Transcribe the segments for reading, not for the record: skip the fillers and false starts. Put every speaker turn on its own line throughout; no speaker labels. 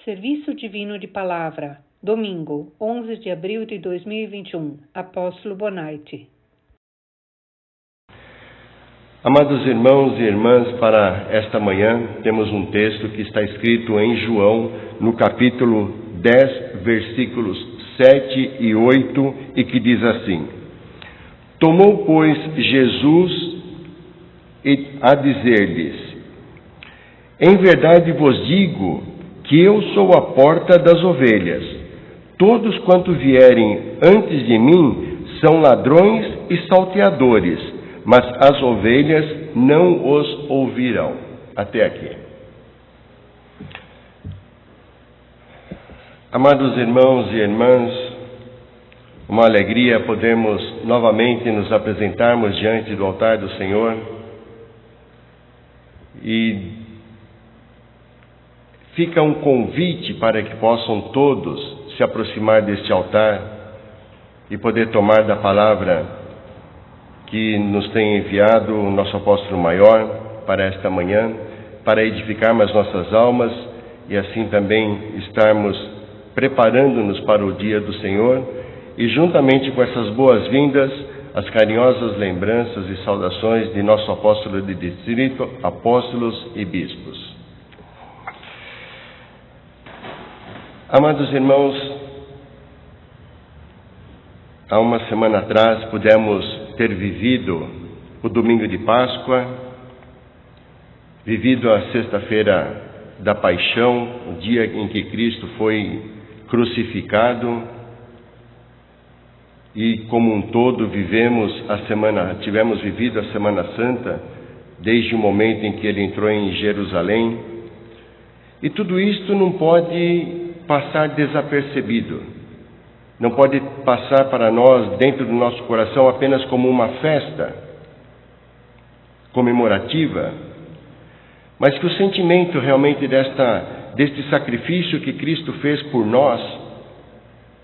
Serviço Divino de Palavra, domingo, 11 de abril de 2021, Apóstolo Bonatti.
Amados irmãos e irmãs, para esta manhã temos um texto que está escrito em João, no capítulo 10, versículos 7 e 8, e que diz assim: Tomou, pois, Jesus a dizer-lhes: Em verdade vos digo que eu sou a porta das ovelhas. Todos quanto vierem antes de mim são ladrões e salteadores, mas as ovelhas não os ouvirão. Até aqui. Amados irmãos e irmãs, uma alegria podermos novamente nos apresentarmos diante do altar do Senhor e fica um convite para que possam todos se aproximar deste altar e poder tomar da palavra que nos tem enviado o nosso apóstolo maior para esta manhã, para edificarmos as nossas almas e assim também estarmos preparando-nos para o dia do Senhor e juntamente com essas boas-vindas, as carinhosas lembranças e saudações de nosso apóstolo de distrito, apóstolos e bispos. Amados irmãos, há uma semana atrás pudemos ter vivido o domingo de Páscoa, vivido a sexta-feira da Paixão, o dia em que Cristo foi crucificado, e como um todo tivemos vivido a Semana Santa, desde o momento em que ele entrou em Jerusalém, e tudo isto não pode passar desapercebido, não pode passar para nós, dentro do nosso coração, apenas como uma festa comemorativa, mas que o sentimento realmente deste sacrifício que Cristo fez por nós,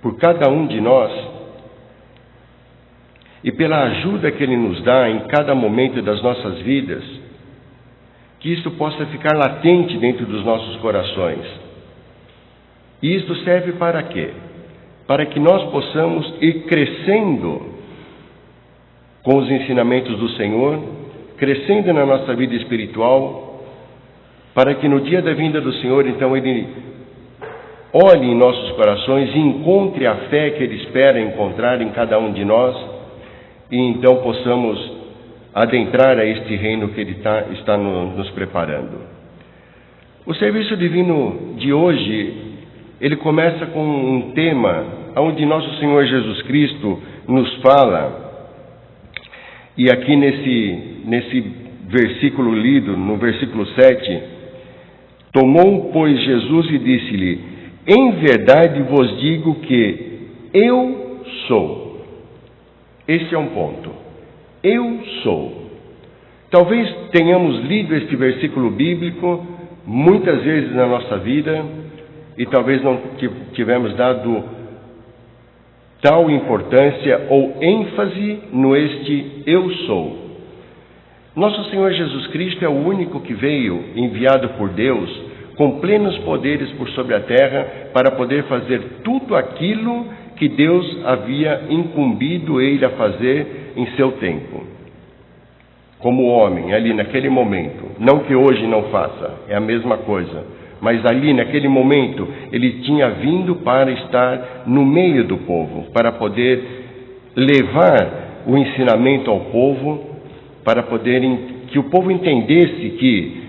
por cada um de nós, e pela ajuda que Ele nos dá em cada momento das nossas vidas, que isto possa ficar latente dentro dos nossos corações. E isto serve para quê? Para que nós possamos ir crescendo com os ensinamentos do Senhor, crescendo na nossa vida espiritual, para que no dia da vinda do Senhor, então, Ele olhe em nossos corações e encontre a fé que Ele espera encontrar em cada um de nós, e então possamos adentrar a este reino que Ele está nos preparando. O serviço divino de hoje, ele começa com um tema onde nosso Senhor Jesus Cristo nos fala, e aqui nesse versículo lido, no versículo 7, tomou, pois, Jesus e disse-lhe: Em verdade vos digo que eu sou. Esse é um ponto. Eu sou. Talvez tenhamos lido este versículo bíblico muitas vezes na nossa vida, e talvez não tivemos dado tal importância ou ênfase no este eu sou. Nosso Senhor Jesus Cristo é o único que veio, enviado por Deus, com plenos poderes por sobre a terra, para poder fazer tudo aquilo que Deus havia incumbido ele a fazer em seu tempo. Como homem, ali naquele momento, não que hoje não faça, é a mesma coisa. Mas ali, naquele momento, ele tinha vindo para estar no meio do povo, para poder levar o ensinamento ao povo, para poder que o povo entendesse que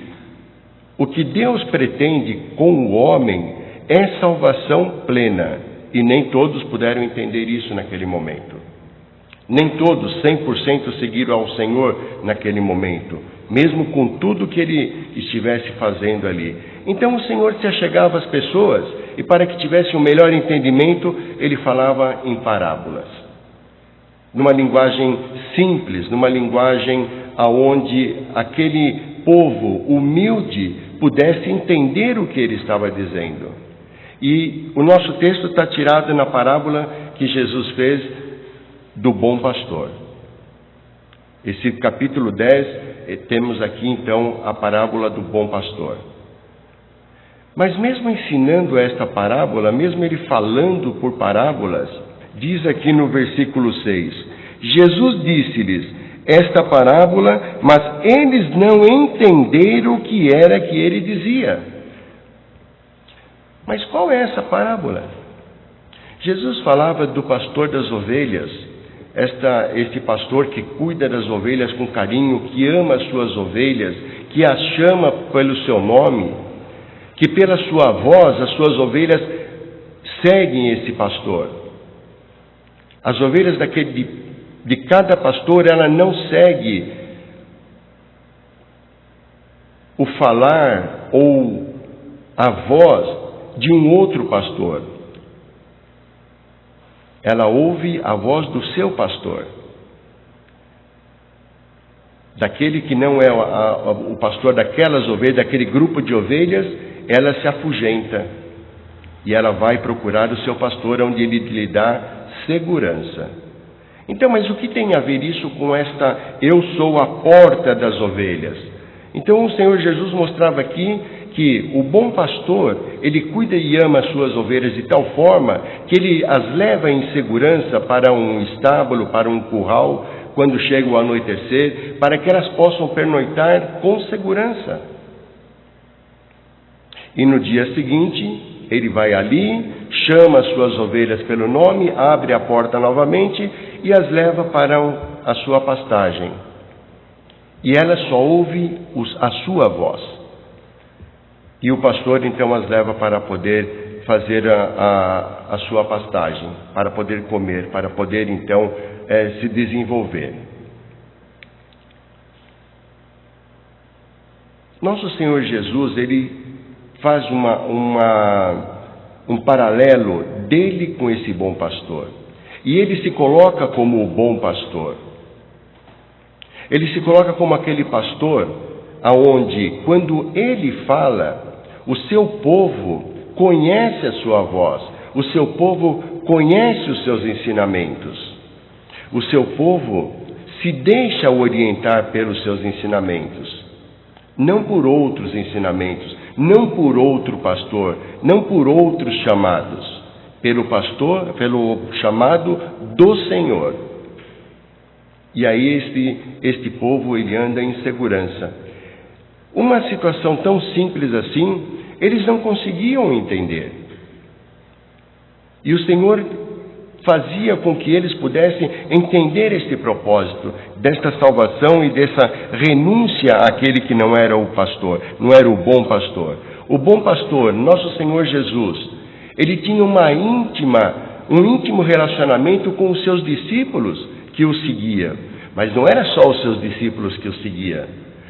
o que Deus pretende com o homem é salvação plena, e nem todos puderam entender isso naquele momento. Nem todos 100% seguiram ao Senhor naquele momento, mesmo com tudo que ele estivesse fazendo ali. Então o Senhor se achegava às pessoas e, para que tivesse um melhor entendimento, ele falava em parábolas, numa linguagem simples, numa linguagem aonde aquele povo humilde pudesse entender o que ele estava dizendo. E o nosso texto está tirado na parábola que Jesus fez do bom pastor. Esse capítulo 10, temos aqui então a parábola do bom pastor. Mas mesmo ensinando esta parábola, mesmo ele falando por parábolas, diz aqui no versículo 6, Jesus disse-lhes esta parábola, mas eles não entenderam o que era que ele dizia. Mas qual é essa parábola? Jesus falava do pastor das ovelhas, este pastor que cuida das ovelhas com carinho, que ama as suas ovelhas, que as chama pelo seu nome, que pela sua voz as suas ovelhas seguem esse pastor. As ovelhas de cada pastor, ela não segue o falar ou a voz de um outro pastor. Ela ouve a voz do seu pastor. Daquele que não é o pastor daquelas ovelhas, daquele grupo de ovelhas, ela se afugenta. E ela vai procurar o seu pastor, onde ele lhe dá segurança. Então, mas o que tem a ver isso com esta eu sou a porta das ovelhas? Então o Senhor Jesus mostrava aqui que o bom pastor, ele cuida e ama as suas ovelhas de tal forma que ele as leva em segurança para um estábulo, para um curral, quando chega o anoitecer, para que elas possam pernoitar com segurança. E no dia seguinte, ele vai ali, chama as suas ovelhas pelo nome, abre a porta novamente e as leva para a sua pastagem. E ela só ouve a sua voz. E o pastor então as leva para poder fazer a sua pastagem, para poder comer, para poder então se desenvolver. Nosso Senhor Jesus, ele faz um paralelo dele com esse bom pastor. E ele se coloca como o bom pastor. Ele se coloca como aquele pastor aonde, quando ele fala, o seu povo conhece a sua voz, o seu povo conhece os seus ensinamentos, o seu povo se deixa orientar pelos seus ensinamentos, não por outros ensinamentos, não por outro pastor, não por outros chamados, pelo pastor, pelo chamado do Senhor. E aí este povo, ele anda em segurança. Uma situação tão simples assim, eles não conseguiam entender. E o Senhor fazia com que eles pudessem entender este propósito, desta salvação e dessa renúncia àquele que não era o pastor, não era o bom pastor. O bom pastor, nosso Senhor Jesus, ele tinha um íntimo relacionamento com os seus discípulos que o seguia. Mas não era só os seus discípulos que o seguia,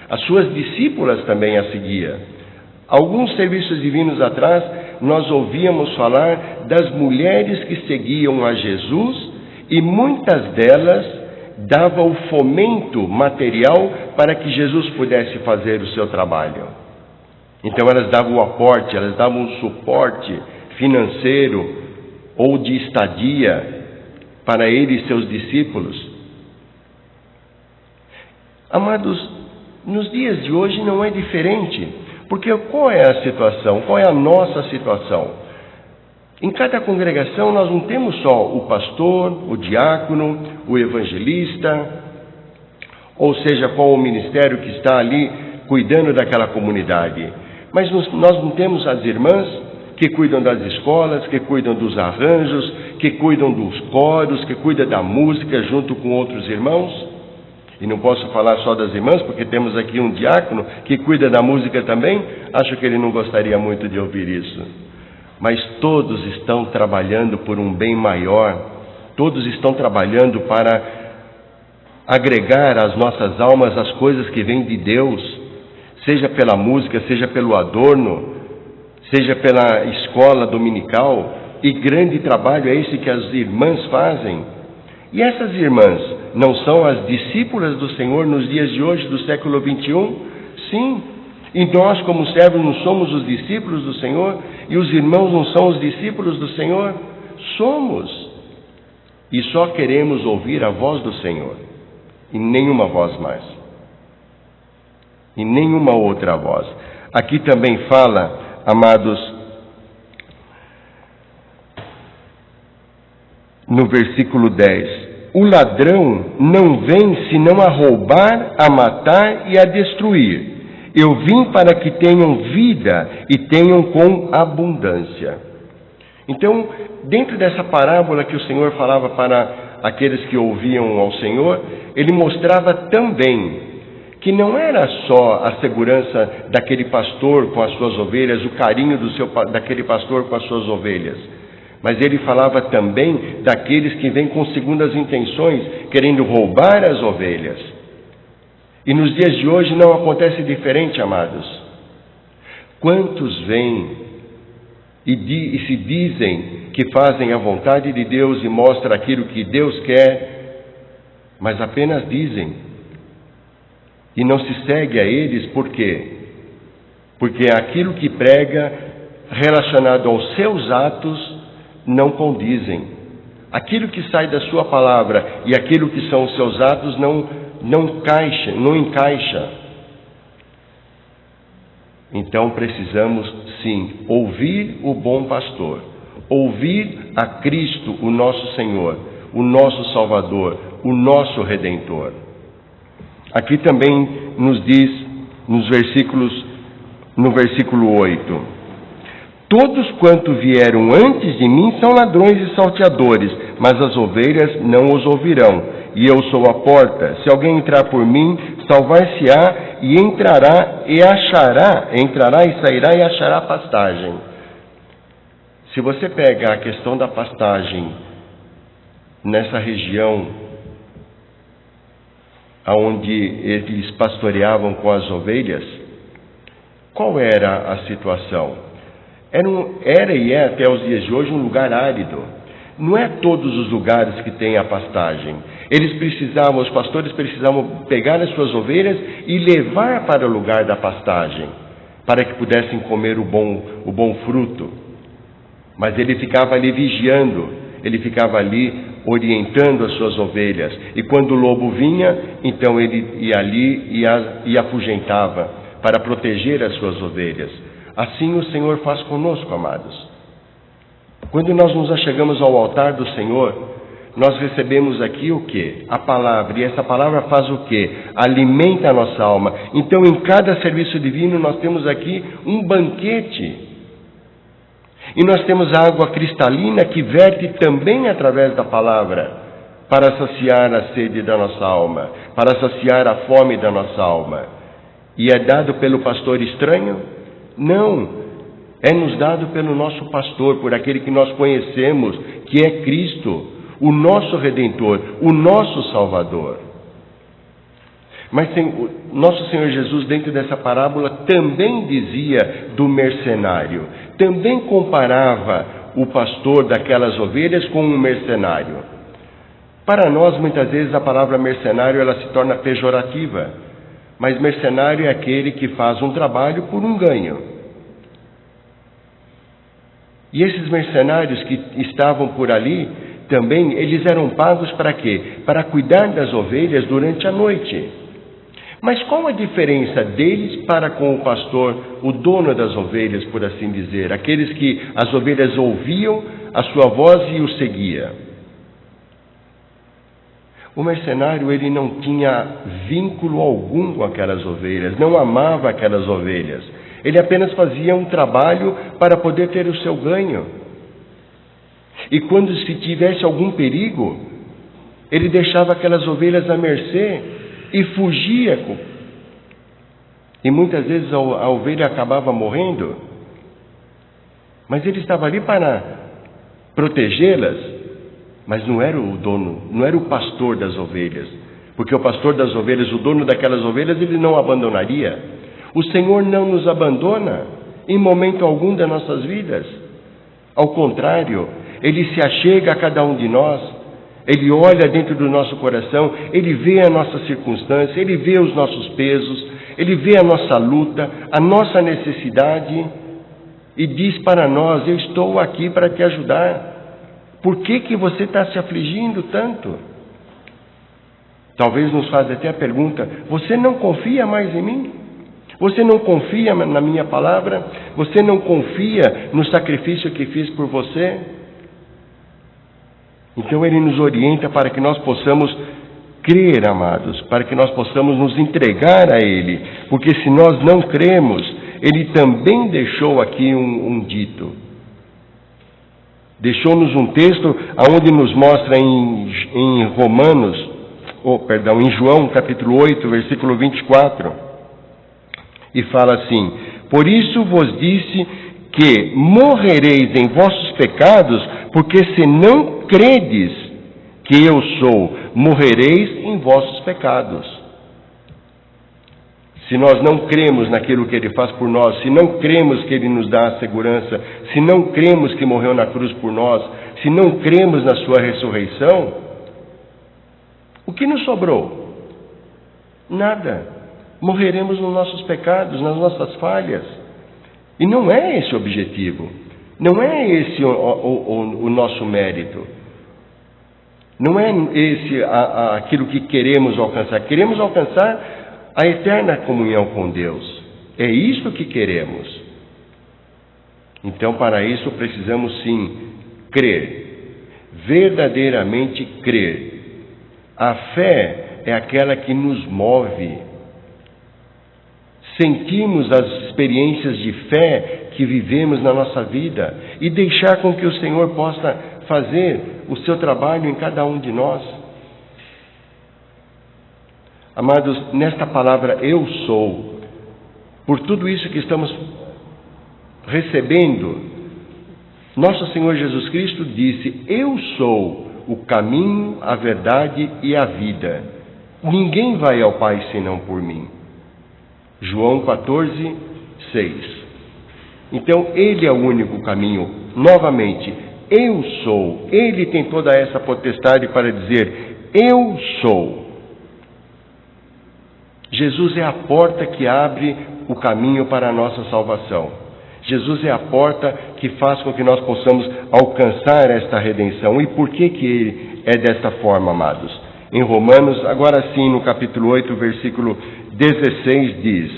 as suas discípulas também a seguia. Alguns serviços divinos atrás, nós ouvíamos falar das mulheres que seguiam a Jesus e muitas delas davam o fomento material para que Jesus pudesse fazer o seu trabalho. Então elas davam o aporte, elas davam um suporte financeiro ou de estadia para ele e seus discípulos. Amados, nos dias de hoje não é diferente, porque qual é a situação? Qual é a nossa situação? Em cada congregação nós não temos só o pastor, o diácono, o evangelista, ou seja, qual o ministério que está ali cuidando daquela comunidade, mas nós não temos as irmãs que cuidam das escolas, que cuidam dos arranjos, que cuidam dos coros, que cuidam da música junto com outros irmãos. E não posso falar só das irmãs, porque temos aqui um diácono que cuida da música também. Acho que ele não gostaria muito de ouvir isso. Mas todos estão trabalhando por um bem maior. Todos estão trabalhando para agregar às nossas almas as coisas que vêm de Deus. Seja pela música, seja pelo adorno, seja pela escola dominical. E grande trabalho é esse que as irmãs fazem. E essas irmãs não são as discípulas do Senhor nos dias de hoje, do século 21? Sim. E nós, como servos, não somos os discípulos do Senhor? E os irmãos não são os discípulos do Senhor? Somos. E só queremos ouvir a voz do Senhor. E nenhuma voz mais. E nenhuma outra voz. Aqui também fala amados, no versículo 10. O ladrão não vem senão a roubar, a matar e a destruir. Eu vim para que tenham vida e tenham com abundância. Então, dentro dessa parábola que o Senhor falava para aqueles que ouviam ao Senhor, Ele mostrava também que não era só a segurança daquele pastor com as suas ovelhas, o carinho daquele pastor com as suas ovelhas, mas Ele falava também daqueles que vêm com segundas intenções, querendo roubar as ovelhas. E nos dias de hoje não acontece diferente, amados. Quantos vêm e se dizem que fazem a vontade de Deus e mostram aquilo que Deus quer, mas apenas dizem, e não se segue a eles. Por quê? Porque aquilo que prega relacionado aos seus atos não condizem. Aquilo que sai da sua palavra e aquilo que são os seus atos não encaixa. Então precisamos sim ouvir o bom pastor, ouvir a Cristo, o nosso Senhor, o nosso Salvador, o nosso Redentor. Aqui também nos diz no versículo 8: todos quanto vieram antes de mim são ladrões e salteadores, mas as ovelhas não os ouvirão. E eu sou a porta. Se alguém entrar por mim, salvar-se-á e entrará e sairá e achará pastagem. Se você pega a questão da pastagem nessa região onde eles pastoreavam com as ovelhas, qual era a situação? Era e é até os dias de hoje um lugar árido. Não é todos os lugares que têm a pastagem. Os pastores precisavam pegar as suas ovelhas e levar para o lugar da pastagem, para que pudessem comer o bom fruto. Mas ele ficava ali vigiando, ele ficava ali orientando as suas ovelhas. E quando o lobo vinha, então ele ia ali e afugentava para proteger as suas ovelhas. Assim o Senhor faz conosco, amados. Quando nós nos achegamos ao altar do Senhor, nós recebemos aqui o quê? A palavra. E essa palavra faz o quê? Alimenta a nossa alma. Então, em cada serviço divino, nós temos aqui um banquete. E nós temos a água cristalina que verte também através da palavra, para saciar a sede da nossa alma, para saciar a fome da nossa alma. E é dado pelo pastor estranho? Não. É nos dado pelo nosso pastor, por aquele que nós conhecemos, que é Cristo, o nosso Redentor, o nosso Salvador. Mas nosso Senhor Jesus, dentro dessa parábola, também dizia do mercenário, também comparava o pastor daquelas ovelhas com um mercenário. Para nós, muitas vezes, a palavra mercenário ela se torna pejorativa, mas mercenário é aquele que faz um trabalho por um ganho. E esses mercenários que estavam por ali, também, eles eram pagos para quê? Para cuidar das ovelhas durante a noite. Mas qual a diferença deles para com o pastor, o dono das ovelhas, por assim dizer? Aqueles que as ovelhas ouviam a sua voz e o seguia. O mercenário, ele não tinha vínculo algum com aquelas ovelhas, não amava aquelas ovelhas. Ele apenas fazia um trabalho para poder ter o seu ganho. E quando se tivesse algum perigo, ele deixava aquelas ovelhas à mercê e fugia. E muitas vezes a ovelha acabava morrendo. Mas ele estava ali para protegê-las, mas não era o dono, não era o pastor das ovelhas. Porque o pastor das ovelhas, o dono daquelas ovelhas, ele não abandonaria. O Senhor não nos abandona em momento algum das nossas vidas. Ao contrário, Ele se achega a cada um de nós, Ele olha dentro do nosso coração, Ele vê a nossa circunstância, Ele vê os nossos pesos, Ele vê a nossa luta, a nossa necessidade e diz para nós: eu estou aqui para te ajudar. Por que você está se afligindo tanto? Talvez nos faça até a pergunta: você não confia mais em mim? Você não confia na minha palavra? Você não confia no sacrifício que fiz por você? Então Ele nos orienta para que nós possamos crer, amados, para que nós possamos nos entregar a Ele, porque se nós não cremos, Ele também deixou aqui um dito. Deixou-nos um texto onde nos mostra em João capítulo 8, versículo 24, e fala assim: por isso vos disse que morrereis em vossos pecados, porque se não credes que eu sou, morrereis em vossos pecados. Se nós não cremos naquilo que Ele faz por nós, se não cremos que Ele nos dá a segurança, se não cremos que morreu na cruz por nós, se não cremos na Sua ressurreição, o que nos sobrou? Nada. Morreremos nos nossos pecados, nas nossas falhas. E não é esse o objetivo. Não é esse o nosso mérito. Não é esse aquilo que queremos alcançar. Queremos alcançar a eterna comunhão com Deus. É isso que queremos. Então, para isso, precisamos sim crer. Verdadeiramente crer. A fé é aquela que nos move. Sentimos as experiências de fé que vivemos na nossa vida e deixar com que o Senhor possa fazer o seu trabalho em cada um de nós. Amados, nesta palavra eu sou, por tudo isso que estamos recebendo, nosso Senhor Jesus Cristo disse: eu sou o caminho, a verdade e a vida. Ninguém vai ao Pai senão por mim. João 14, 6. Então, Ele é o único caminho. Novamente, eu sou. Ele tem toda essa potestade para dizer: eu sou. Jesus é a porta que abre o caminho para a nossa salvação. Jesus é a porta que faz com que nós possamos alcançar esta redenção. E por que Ele é desta forma, amados? Em Romanos, agora sim, no capítulo 8, versículo 16, diz: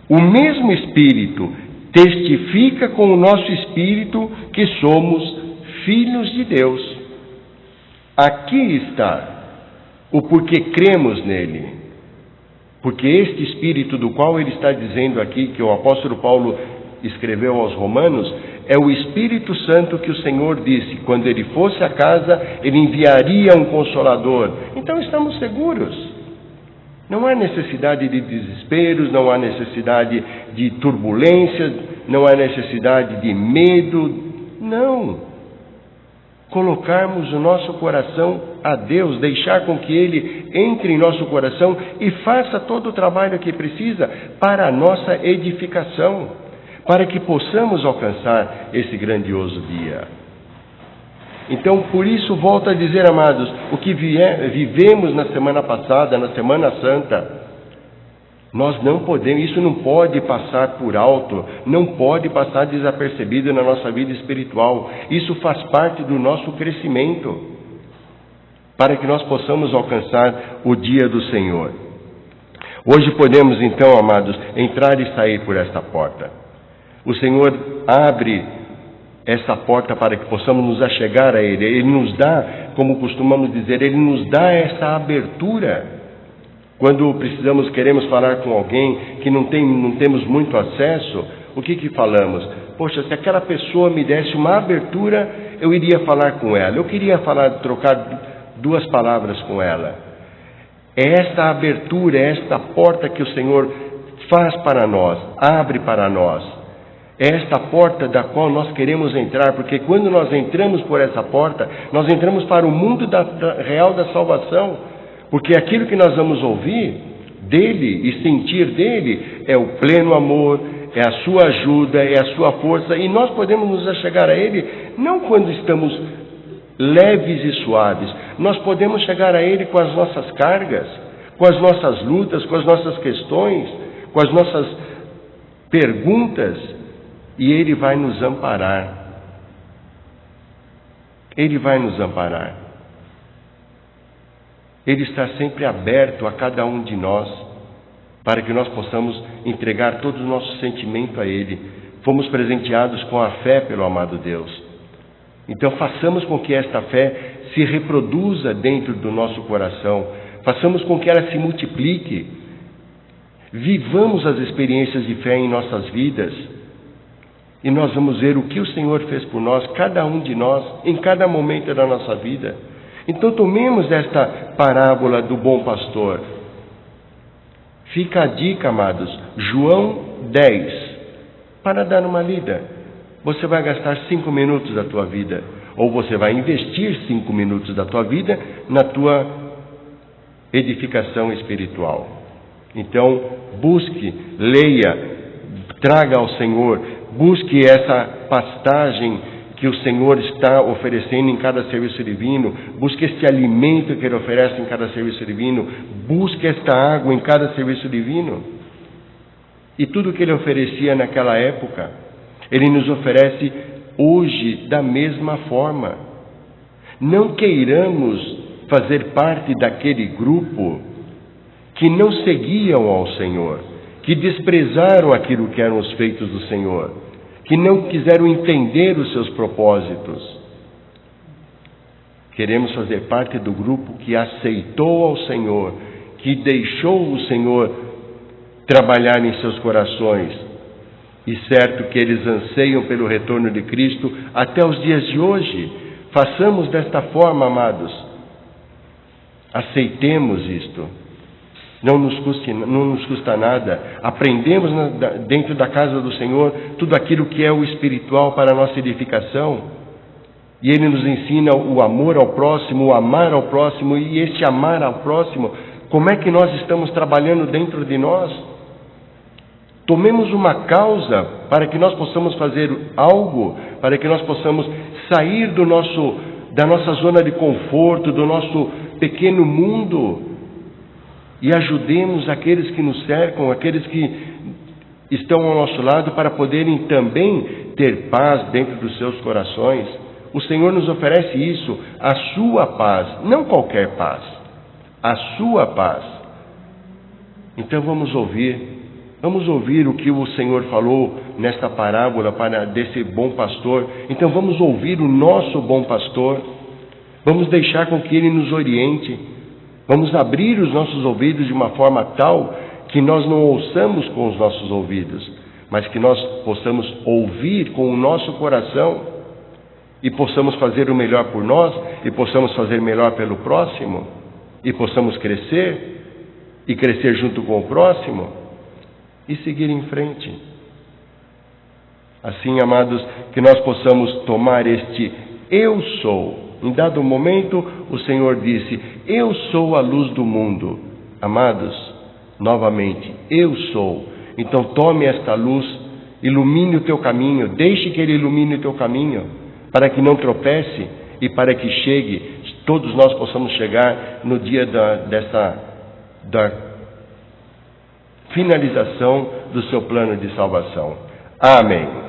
o mesmo Espírito testifica com o nosso Espírito que somos filhos de Deus. Aqui está o porquê cremos nele. Porque este Espírito do qual ele está dizendo aqui, que o apóstolo Paulo escreveu aos Romanos, é o Espírito Santo que o Senhor disse: quando ele fosse a casa, ele enviaria um Consolador. Então estamos seguros. Não há necessidade de desesperos, não há necessidade de turbulências, não há necessidade de medo. Não. Colocarmos o nosso coração a Deus, deixar com que Ele entre em nosso coração e faça todo o trabalho que precisa para a nossa edificação, para que possamos alcançar esse grandioso dia. Então, por isso, volto a dizer, amados, o que vivemos na semana passada, na Semana Santa, nós não podemos, isso não pode passar por alto, não pode passar desapercebido na nossa vida espiritual. Isso faz parte do nosso crescimento, para que nós possamos alcançar o dia do Senhor. Hoje podemos então, amados, entrar e sair por esta porta. O Senhor abre essa porta para que possamos nos achegar a Ele. Ele nos dá, como costumamos dizer, Ele nos dá essa abertura. Quando queremos falar com alguém que não temos muito acesso, o que falamos? Poxa, se aquela pessoa me desse uma abertura, eu iria falar com ela. Eu queria trocar 2 palavras com ela. É esta abertura, é esta porta que o Senhor faz para nós, abre para nós. É esta porta da qual nós queremos entrar, porque quando nós entramos por essa porta, nós entramos para o mundo real da salvação. Porque aquilo que nós vamos ouvir dele e sentir dele é o pleno amor, é a sua ajuda, é a sua força. E nós podemos nos achegar a ele não quando estamos leves e suaves. Nós podemos chegar a ele com as nossas cargas, com as nossas lutas, com as nossas questões, com as nossas perguntas. E ele vai nos amparar. Ele vai nos amparar. Ele está sempre aberto a cada um de nós, para que nós possamos entregar todo o nosso sentimento a Ele. Fomos presenteados com a fé pelo amado Deus. Então façamos com que esta fé se reproduza dentro do nosso coração. Façamos com que ela se multiplique. Vivamos as experiências de fé em nossas vidas. E nós vamos ver o que o Senhor fez por nós, cada um de nós, em cada momento da nossa vida. Então tomemos esta parábola do bom pastor. Fica a dica, amados, João 10, para dar uma lida. Você vai gastar 5 minutos da tua vida, ou você vai investir 5 minutos da tua vida na tua edificação espiritual. Então, busque, leia, traga ao Senhor, busque essa pastagem que o Senhor está oferecendo em cada serviço divino, busque este alimento que Ele oferece em cada serviço divino, busque esta água em cada serviço divino. E tudo que Ele oferecia naquela época, Ele nos oferece hoje da mesma forma. Não queiramos fazer parte daquele grupo que não seguiam ao Senhor, que desprezaram aquilo que eram os feitos do Senhor, que não quiseram entender os seus propósitos. Queremos fazer parte do grupo que aceitou ao Senhor, que deixou o Senhor trabalhar em seus corações. E certo que eles anseiam pelo retorno de Cristo até os dias de hoje. Façamos desta forma, amados. Aceitemos isto. Não nos custa nada. Aprendemos dentro da casa do Senhor tudo aquilo que é o espiritual para a nossa edificação. E Ele nos ensina o amor ao próximo, o amar ao próximo. E este amar ao próximo, como é que nós estamos trabalhando dentro de nós? Tomemos uma causa para que nós possamos fazer algo, para que nós possamos sair da nossa zona de conforto, do nosso pequeno mundo, e ajudemos aqueles que nos cercam, aqueles que estão ao nosso lado, para poderem também ter paz dentro dos seus corações. O Senhor nos oferece isso, a sua paz, não qualquer paz, a sua paz. Então vamos ouvir o que o Senhor falou nesta parábola desse bom pastor. Então vamos ouvir o nosso bom pastor, vamos deixar com que Ele nos oriente. Vamos abrir os nossos ouvidos de uma forma tal que nós não ouçamos com os nossos ouvidos, mas que nós possamos ouvir com o nosso coração e possamos fazer o melhor por nós e possamos fazer melhor pelo próximo e possamos crescer e crescer junto com o próximo e seguir em frente. Assim, amados, que nós possamos tomar este eu sou. Em dado momento, o Senhor disse, eu sou a luz do mundo. Amados, novamente, eu sou. Então tome esta luz, ilumine o teu caminho, deixe que Ele ilumine o teu caminho, para que não tropece e para que chegue, todos nós possamos chegar no dia da finalização do seu plano de salvação. Amém.